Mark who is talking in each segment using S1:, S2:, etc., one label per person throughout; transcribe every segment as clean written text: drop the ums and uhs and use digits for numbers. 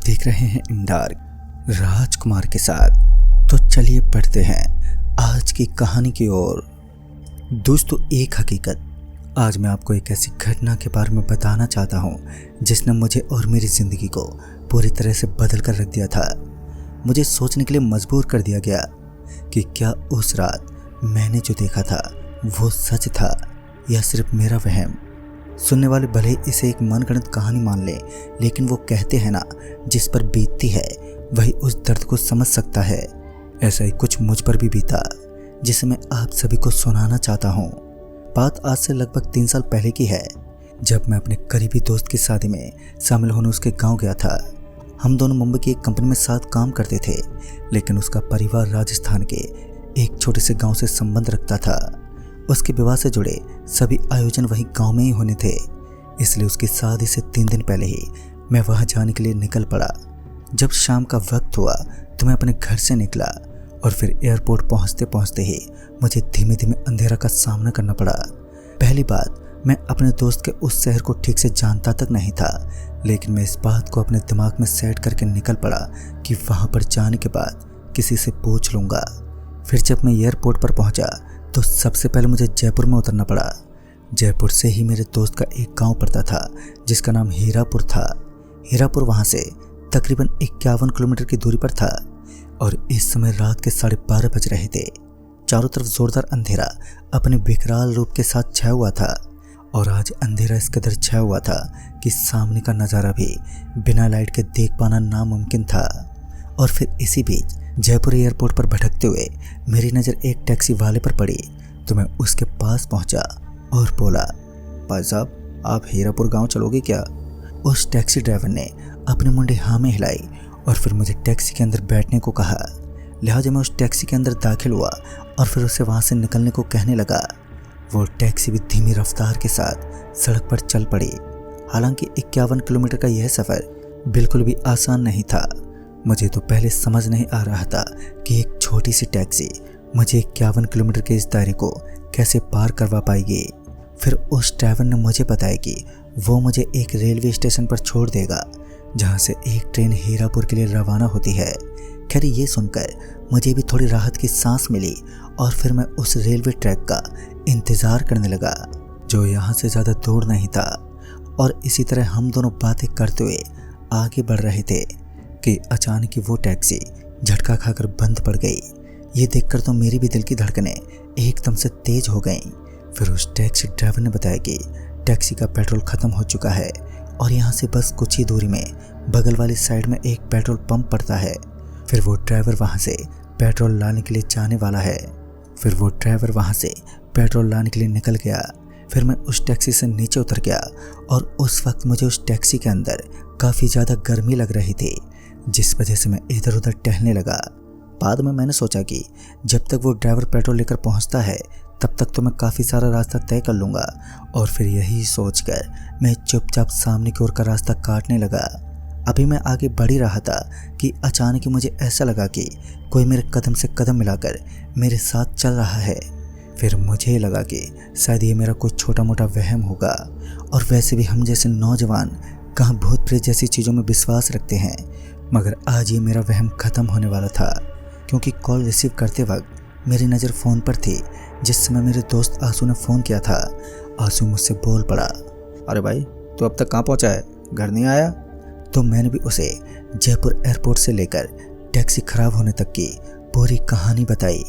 S1: देख रहे हैं इन डार्क राजकुमार के साथ। तो चलिए पढ़ते हैं आज की कहानी की ओर। दोस्तों, एक हकीकत आज मैं आपको एक ऐसी घटना के बारे में बताना चाहता हूँ जिसने मुझे और मेरी ज़िंदगी को पूरी तरह से बदल कर रख दिया था। मुझे सोचने के लिए मजबूर कर दिया गया कि क्या उस रात मैंने जो देखा था वो सच था या सिर्फ मेरा वहम। सुनने वाले भले ही इसे एक मनगढ़ंत कहानी मान लें, लेकिन वो कहते हैं ना, जिस पर बीतती है वही उस दर्द को समझ सकता है। ऐसा ही कुछ मुझ पर भी बीता जिसे मैं आप सभी को सुनाना चाहता हूँ। बात आज से लगभग 3 साल पहले की है, जब मैं अपने करीबी दोस्त की शादी में शामिल होने उसके गांव गया था। हम दोनों मुंबई की एक कंपनी में साथ काम करते थे, लेकिन उसका परिवार राजस्थान के एक छोटे से गांव से संबंध रखता था। उसके विवाह से जुड़े सभी आयोजन वही गांव में ही होने थे, इसलिए उसकी शादी से 3 दिन पहले ही मैं वहां जाने के लिए निकल पड़ा। जब शाम का वक्त हुआ तो मैं अपने घर से निकला और फिर एयरपोर्ट पहुंचते पहुंचते ही मुझे धीमे धीमे अंधेरा का सामना करना पड़ा। पहली बात, मैं अपने दोस्त के उस शहर को ठीक से जानता तक नहीं था, लेकिन मैं इस बात को अपने दिमाग में सेट करके निकल पड़ा कि वहां पर जाने के बाद किसी से पूछ लूँगा। फिर जब मैं एयरपोर्ट पर पहुंचा तो सबसे पहले मुझे जयपुर में उतरना पड़ा। जयपुर से ही मेरे दोस्त का एक गांव पड़ता था जिसका नाम हीरापुर था। हीरापुर वहां से तकरीबन 51 किलोमीटर की दूरी पर था और इस समय रात के 12:30 बज रहे थे। चारों तरफ जोरदार अंधेरा अपने विकराल रूप के साथ छाया हुआ था और आज अंधेरा इस कदर छाया हुआ था कि सामने का नज़ारा भी बिना लाइट के देख पाना नामुमकिन था। और फिर इसी बीच जयपुर एयरपोर्ट पर भटकते हुए मेरी नज़र एक टैक्सी वाले पर पड़ी तो मैं उसके पास पहुंचा और बोला, भाई साहब, आप हीरापुर गांव चलोगे क्या? उस टैक्सी ड्राइवर ने अपने मुंडे हाँ में हिलाई और फिर मुझे टैक्सी के अंदर बैठने को कहा। लिहाजा मैं उस टैक्सी के अंदर दाखिल हुआ और फिर उसे वहाँ से निकलने को कहने लगा। वो टैक्सी भी धीमी रफ्तार के साथ सड़क पर चल पड़ी। हालांकि 51 किलोमीटर का यह सफ़र बिल्कुल भी आसान नहीं था। मुझे तो पहले समझ नहीं आ रहा था कि एक छोटी सी टैक्सी मुझे 51 किलोमीटर के इस दायरे को कैसे पार करवा पाएगी। फिर उस ड्राइवर ने मुझे बताया कि वो मुझे एक रेलवे स्टेशन पर छोड़ देगा जहां से एक ट्रेन हीरापुर के लिए रवाना होती है। खैर, ये सुनकर मुझे भी थोड़ी राहत की सांस मिली और फिर मैं उस रेलवे ट्रैक का इंतज़ार करने लगा जो यहाँ से ज़्यादा दूर नहीं था। और इसी तरह हम दोनों बातें करते हुए आगे बढ़ रहे थे कि अचानक ही वो टैक्सी झटका खाकर बंद पड़ गई। ये देखकर तो मेरी भी दिल की धड़कनें एकदम से तेज हो गईं। फिर उस टैक्सी ड्राइवर ने बताया कि टैक्सी का पेट्रोल ख़त्म हो चुका है और यहाँ से बस कुछ ही दूरी में बगल वाली साइड में एक पेट्रोल पंप पड़ता है। फिर वो ड्राइवर वहाँ से पेट्रोल लाने के लिए जाने वाला है। फिर वो ड्राइवर वहाँ से पेट्रोल लाने के लिए निकल गया। फिर मैं उस टैक्सी से नीचे उतर गया और उस वक्त मुझे उस टैक्सी के अंदर काफ़ी ज़्यादा गर्मी लग रही थी, जिस वजह से मैं इधर उधर टहलने लगा। बाद में मैंने सोचा कि जब तक वो ड्राइवर पेट्रोल लेकर पहुंचता है तब तक तो मैं काफ़ी सारा रास्ता तय कर लूँगा। और फिर यही सोचकर मैं चुपचाप सामने की ओर का रास्ता काटने लगा। अभी मैं आगे बढ़ ही रहा था कि अचानक ही मुझे ऐसा लगा कि कोई मेरे कदम से कदम मिलाकर मेरे साथ चल रहा है। फिर मुझे लगा कि शायद ये मेरा कोई छोटा मोटा वहम होगा। और वैसे भी हम जैसे नौजवान कहाँ भूत प्रेत जैसी चीज़ों में विश्वास रखते हैं, मगर आज ये मेरा वहम ख़त्म होने वाला था, क्योंकि कॉल रिसीव करते वक्त मेरी नज़र फ़ोन पर थी जिस समय मेरे दोस्त आंसू ने फ़ोन किया था। आंसू मुझसे बोल पड़ा, अरे भाई, तो अब तक कहाँ पहुँचा है? घर नहीं आया? तो मैंने भी उसे जयपुर एयरपोर्ट से लेकर टैक्सी ख़राब होने तक की पूरी कहानी बताई।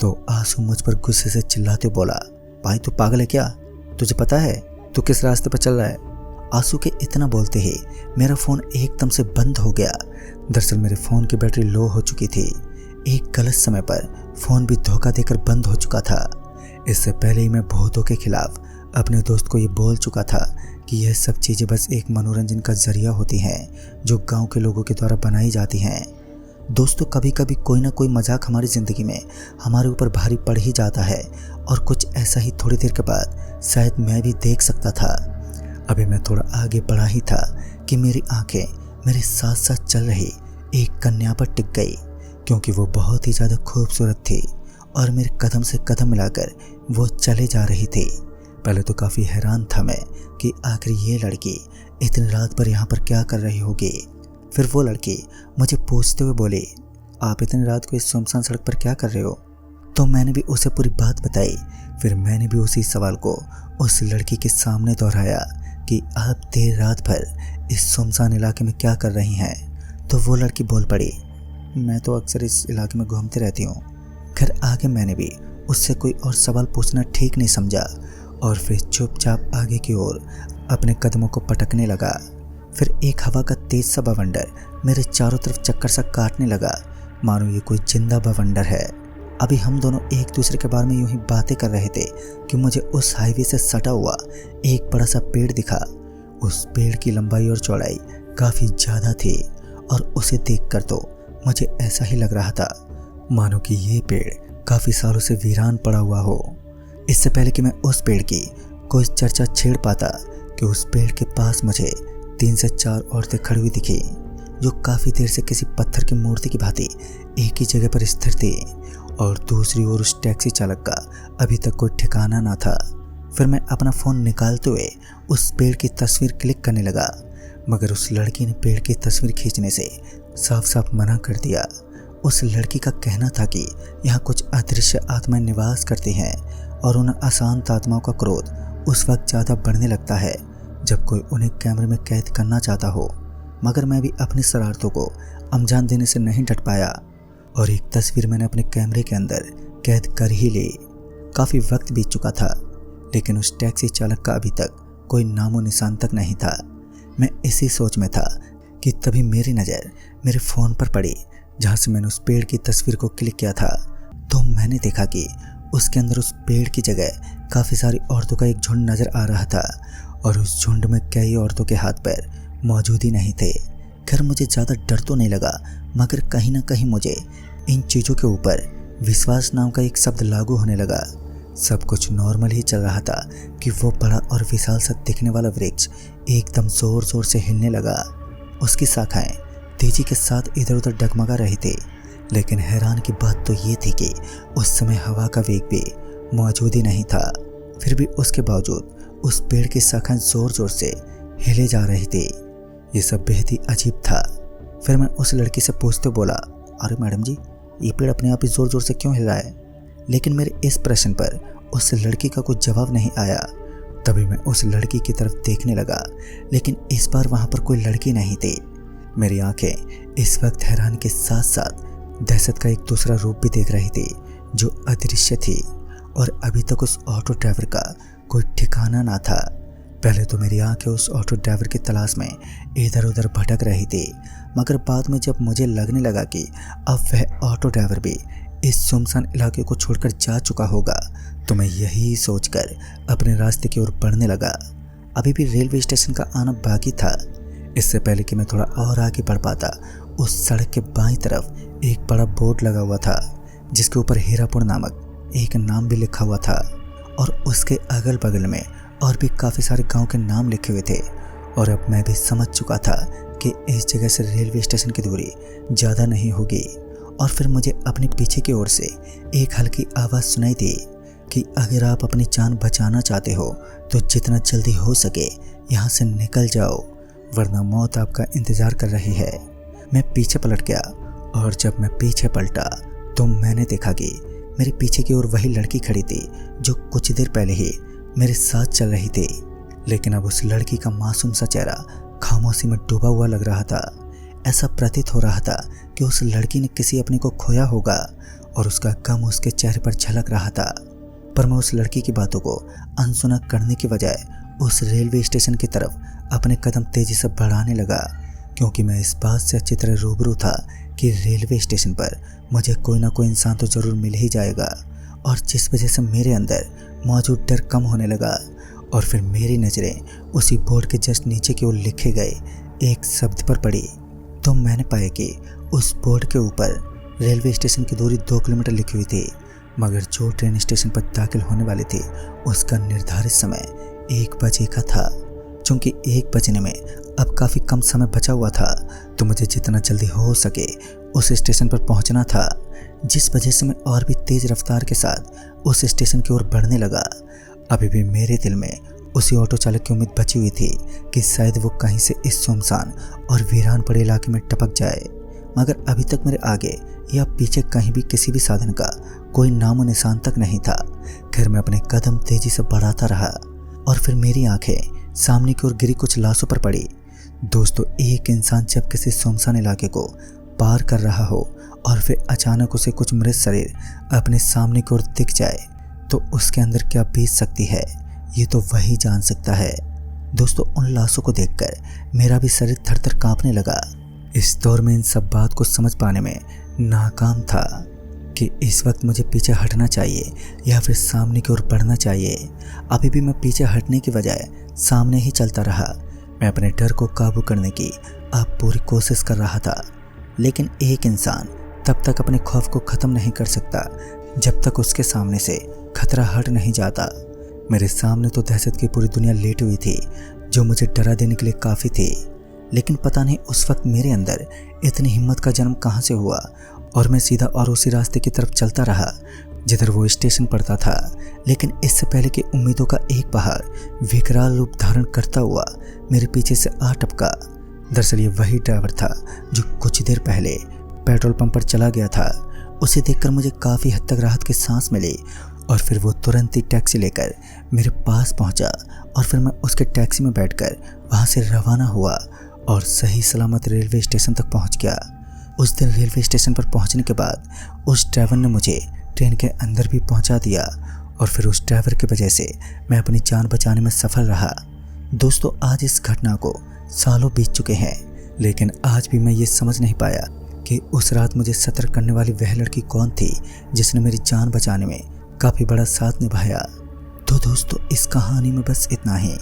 S1: तो आंसू मुझ पर गुस्से से चिल्लाते बोला, भाई तू पागल है क्या? तुझे पता है तू किस रास्ते पर चल रहा है? आंसू के इतना बोलते ही मेरा फ़ोन एकदम से बंद हो गया। दरअसल मेरे फ़ोन की बैटरी लो हो चुकी थी। एक गलत समय पर फ़ोन भी धोखा देकर बंद हो चुका था। इससे पहले ही मैं भूतों के खिलाफ अपने दोस्त को ये बोल चुका था कि यह सब चीज़ें बस एक मनोरंजन का जरिया होती हैं जो गांव के लोगों के द्वारा बनाई जाती हैं। दोस्तों, कभी कभी कोई ना कोई मजाक हमारी ज़िंदगी में हमारे ऊपर भारी पड़ ही जाता है और कुछ ऐसा ही थोड़ी देर के बाद शायद मैं भी देख सकता था। अभी मैं थोड़ा आगे बढ़ा ही था कि मेरी आंखें मेरे साथ साथ चल रही एक कन्या पर टिक गई, क्योंकि वो बहुत ही ज़्यादा खूबसूरत थी और मेरे कदम से कदम मिलाकर वो चले जा रही थी। पहले तो काफ़ी हैरान था मैं कि आखिर ये लड़की इतनी रात पर यहाँ पर क्या कर रही होगी। फिर वो लड़की मुझे पूछते हुए बोली, आप इतनी रात को इस सुनसान सड़क पर क्या कर रहे हो? तो मैंने भी उसे पूरी बात बताई। फिर मैंने भी उसी सवाल को उस लड़की के सामने दोहराया कि आप देर रात भर इस सुनसान इलाके में क्या कर रही हैं? तो वो लड़की बोल पड़ी, मैं तो अक्सर इस इलाके में घूमती रहती हूँ। खैर आगे मैंने भी उससे कोई और सवाल पूछना ठीक नहीं समझा और फिर चुपचाप आगे की ओर अपने कदमों को पटकने लगा। फिर एक हवा का तेज सा बवंडर मेरे चारों तरफ चक्कर सा काटने लगा, मानो ये कोई जिंदा बवंडर है। अभी हम दोनों एक दूसरे के बारे में यूं ही बातें कर रहे थे कि मुझे उस हाईवे से सटा हुआ एक बड़ा सा पेड़ दिखा। उस पेड़ की लंबाई और चौड़ाई काफ़ी ज़्यादा थी और उसे देखकर तो मुझे ऐसा ही लग रहा था मानो कि ये पेड़ काफ़ी सालों से वीरान पड़ा हुआ हो। इससे पहले कि मैं उस पेड़ की कोई चर्चा छेड़ पाता कि उस पेड़ के पास मुझे 3 से 4 औरतें खड़ी हुई दिखी, जो काफ़ी देर से किसी पत्थर की मूर्ति की भांति एक ही जगह पर स्थिर थी और दूसरी ओर उस टैक्सी चालक का अभी तक कोई ठिकाना ना था। फिर मैं अपना फ़ोन निकालते हुए उस पेड़ की तस्वीर क्लिक करने लगा, मगर उस लड़की ने पेड़ की तस्वीर खींचने से साफ साफ मना कर दिया। उस लड़की का कहना था कि यहाँ कुछ अदृश्य आत्माएं निवास करती हैं और उन अशांत आत्माओं का क्रोध उस वक्त ज़्यादा बढ़ने लगता है जब कोई उन्हें कैमरे में कैद करना चाहता हो। मगर मैं भी अपनी शरारतों को अंजाम देने से नहीं डट पाया और एक तस्वीर मैंने अपने कैमरे के अंदर कैद कर ही ली। काफ़ी वक्त बीत चुका था, लेकिन उस टैक्सी चालक का अभी तक कोई नामो निशान तक नहीं था। मैं इसी सोच में था कि तभी मेरी नज़र मेरे फ़ोन पर पड़ी, जहाँ से मैंने उस पेड़ की तस्वीर को क्लिक किया था। तो मैंने देखा कि उसके अंदर उस पेड़ की जगह काफ़ी सारी औरतों का एक झुंड नज़र आ रहा था और उस झुंड में कई औरतों के हाथ पैर मौजूद ही नहीं थे। खैर मुझे ज़्यादा डर तो नहीं लगा, मगर कहीं ना कहीं मुझे इन चीज़ों के ऊपर विश्वास नाम का एक शब्द लागू होने लगा। सब कुछ नॉर्मल ही चल रहा था कि वो बड़ा और विशाल सा दिखने वाला वृक्ष एकदम ज़ोर ज़ोर से हिलने लगा। उसकी शाखाएं तेजी के साथ इधर उधर डगमगा रही थी, लेकिन हैरान की बात तो ये थी कि उस समय हवा का वेग भी मौजूद ही नहीं था। फिर भी उसके बावजूद उस पेड़ की शाखाएं ज़ोर ज़ोर से हिले जा रही थी। ये सब बेहद ही अजीब था। फिर मैं उस लड़की से पूछते बोला, अरे मैडम जी, ये पेड़ अपने आप ही ज़ोर ज़ोर से क्यों हिल रहा है? लेकिन मेरे इस प्रश्न पर उस लड़की का कोई जवाब नहीं आया। तभी मैं उस लड़की की तरफ देखने लगा, लेकिन इस बार वहाँ पर कोई लड़की नहीं थी। मेरी आंखें इस वक्त हैरान के साथ साथ दहशत का एक दूसरा रूप भी देख रही थी, जो अदृश्य थी और अभी तक उस ऑटो ड्राइवर का कोई ठिकाना ना था। पहले तो मेरी आंखें उस ऑटो ड्राइवर की तलाश में इधर उधर भटक रही थी, मगर बाद में जब मुझे लगने लगा कि अब वह ऑटो ड्राइवर भी इस सुनसान इलाके को छोड़कर जा चुका होगा, तो मैं यही सोचकर अपने रास्ते की ओर बढ़ने लगा। अभी भी रेलवे स्टेशन का आना बाकी था। इससे पहले कि मैं थोड़ा और आगे बढ़ पाता, उस सड़क के बाईं तरफ एक बड़ा बोर्ड लगा हुआ था, जिसके ऊपर हीरापुर नामक एक नाम भी लिखा हुआ था और उसके अगल बगल में और भी काफ़ी सारे गांव के नाम लिखे हुए थे। और अब मैं भी समझ चुका था कि इस जगह से रेलवे स्टेशन की दूरी ज़्यादा नहीं होगी। और फिर मुझे अपने पीछे की ओर से एक हल्की आवाज़ सुनाई दी कि अगर आप अपनी जान बचाना चाहते हो तो जितना जल्दी हो सके यहाँ से निकल जाओ, वरना मौत आपका इंतज़ार कर रही है। मैं पीछे पलट गया और जब मैं पीछे पलटा तो मैंने देखा कि मेरे पीछे की ओर वही लड़की खड़ी थी जो कुछ देर पहले ही मेरे साथ चल रही थी। लेकिन अब उस लड़की का मासूम सा चेहरा खामोशी में डूबा हुआ लग रहा था। ऐसा प्रतीत हो रहा था कि उस लड़की ने किसी अपने को खोया होगा और उसका गम उसके चेहरे पर झलक रहा था। पर मैं उस लड़की की बातों को अनसुना करने की बजाय उस रेलवे स्टेशन की तरफ अपने कदम तेजी से बढ़ाने लगा, क्योंकि मैं इस बात से अच्छी तरह रूबरू था कि रेलवे स्टेशन पर मुझे कोई ना कोई इंसान तो ज़रूर मिल ही जाएगा। और जिस वजह से मेरे अंदर मौजूद डर कम होने लगा। और फिर मेरी नज़रें उसी बोर्ड के जस्ट नीचे की ओर लिखे गए एक शब्द पर पड़ी, तो मैंने पाया कि उस बोर्ड के ऊपर रेलवे स्टेशन की दूरी 2 किलोमीटर लिखी हुई थी, मगर जो ट्रेन स्टेशन पर दाखिल होने वाली थी उसका निर्धारित समय 1 बजे का था। चूँकि 1 बजने में अब काफ़ी कम समय बचा हुआ था, तो मुझे जितना जल्दी हो सके उस स्टेशन पर पहुंचना था, जिस वजह से मैं और भी तेज़ रफ्तार के साथ उस स्टेशन की ओर बढ़ने लगा। अभी भी मेरे दिल में उसी ऑटो चालक की उम्मीद बची हुई थी कि शायद वो कहीं से इस सुनसान और वीरान पड़े इलाके में टपक जाए, मगर अभी तक मेरे आगे या पीछे कहीं भी किसी भी साधन का कोई नामो निशान तक नहीं था। खैर मैं अपने कदम तेजी से बढ़ाता रहा और फिर मेरी आंखें सामने की ओर गिरी कुछ लाशों पर पड़ी। दोस्तों, एक इंसान जब किसी सुनसान इलाके को पार कर रहा हो और फिर अचानक उसे कुछ मृत शरीर अपने सामने की ओर दिख जाए तो उसके अंदर क्या बीत सकती है, ये तो वही जान सकता है। दोस्तों, उन लाशों को देखकर मेरा भी शरीर थर-थर कांपने लगा। इस दौर में इन सब बात को समझ पाने में नाकाम था कि इस वक्त मुझे पीछे हटना चाहिए या फिर सामने की ओर बढ़ना चाहिए। अभी भी मैं पीछे हटने की बजाय सामने ही चलता रहा। मैं अपने डर को काबू करने की अब पूरी कोशिश कर रहा था, लेकिन एक इंसान तब तक अपने खौफ को ख़त्म नहीं कर सकता जब तक उसके सामने से खतरा हट नहीं जाता। मेरे सामने तो दहशत की पूरी दुनिया लेटी हुई थी जो मुझे डरा देने के लिए काफ़ी थी, लेकिन पता नहीं उस वक्त मेरे अंदर इतनी हिम्मत का जन्म कहाँ से हुआ और मैं सीधा और उसी रास्ते की तरफ चलता रहा जिधर वो स्टेशन पड़ता था। लेकिन इससे पहले कि उम्मीदों का एक पहाड़ विकराल रूप धारण करता हुआ मेरे पीछे से आ टपका। दरअसल ये वही ड्राइवर था जो कुछ देर पहले पेट्रोल पंप पर चला गया था। उसे देखकर मुझे काफ़ी हद तक राहत की सांस मिली और फिर वो तुरंत ही टैक्सी लेकर मेरे पास पहुंचा और फिर मैं उसके टैक्सी में बैठकर वहां से रवाना हुआ और सही सलामत रेलवे स्टेशन तक पहुंच गया। उस दिन रेलवे स्टेशन पर पहुंचने के बाद उस ड्राइवर ने मुझे ट्रेन के अंदर भी पहुंचा दिया और फिर उस ड्राइवर की वजह से मैं अपनी जान बचाने में सफल रहा। दोस्तों, आज इस घटना को सालों बीत चुके हैं, लेकिन आज भी मैं ये समझ नहीं पाया कि उस रात मुझे सतर्क करने वाली वह लड़की कौन थी जिसने मेरी जान बचाने में काफ़ी बड़ा साथ निभाया। तो दोस्तों, इस कहानी में बस इतना ही।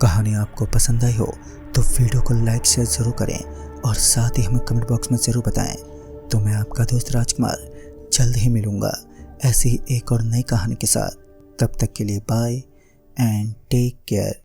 S1: कहानी आपको पसंद आई हो तो वीडियो को लाइक शेयर ज़रूर करें और साथ ही हमें कमेंट बॉक्स में ज़रूर बताएं। तो मैं आपका दोस्त राजकुमार जल्द ही मिलूँगा ऐसी ही एक और नई कहानी के साथ। तब तक के लिए बाय एंड टेक केयर।